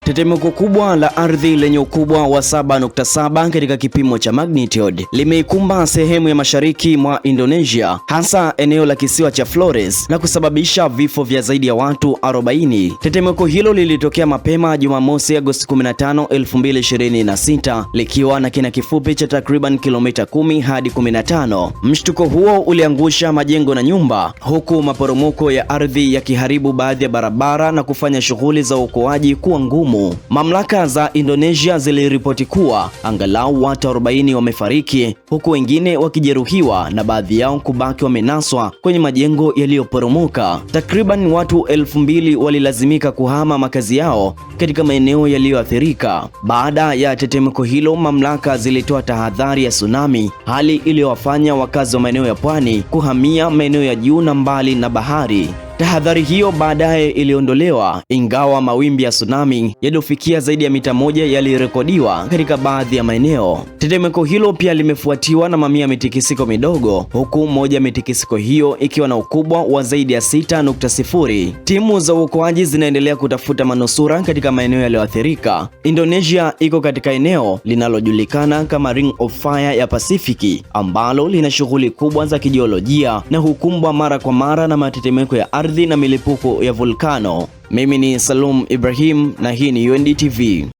Tetemeko kubwa la ardhi lenye ukubwa wa 7.7 katika kipimo cha magnitude limeikumba sehemu ya mashariki mwa Indonesia, hasa eneo la kisiwa cha Flores na kusababisha vifo vya zaidi ya watu 40. Tetemeko hilo lilitokea mapema Jumamosi Agosti 15, 2026 likiwa na kina kifupi cha takriban kilomita 10 hadi 15. Mshtuko huo uliangusha majengo na nyumba, huku maporomoko ya ardhi yakiharibu baadhi ya barabara na kufanya shughuli za uokoaji kuwa ngumu. Mamlaka za Indonesia ziliripoti kuwa angalau watu 40 wamefariki, huku wengine wakijeruhiwa na baadhi yao kubaki wamenaswa kwenye majengo yaliyoporomoka. Takriban watu 2000 walilazimika kuhama makazi yao katika maeneo yaliyoathirika. Baada ya tetemeko hilo, mamlaka zilitoa tahadhari ya tsunami, hali iliyowafanya wakazi wa maeneo ya pwani kuhamia maeneo ya juu na mbali na bahari. Tahadhari hiyo baadaye iliondolewa, ingawa mawimbi ya tsunami yaliyofikia zaidi ya mita 1 yalirekodiwa katika baadhi ya maeneo. Tetemeko hilo pia limefuatiwa na mamia ya mitikisiko midogo, huku moja ya mitikisiko hiyo ikiwa na ukubwa wa zaidi ya 6.0. Timu za uokoaji zinaendelea kutafuta manusura katika maeneo yaliyoathirika. Indonesia iko katika eneo linalojulikana kama Ring of Fire ya Pasifiki, ambalo lina shughuli kubwa za kijiolojia na hukumbwa mara kwa mara na matetemeko ya ardhi na milipuko ya volkano. Mimi ni Salum Ibrahim na hii ni UNDTV.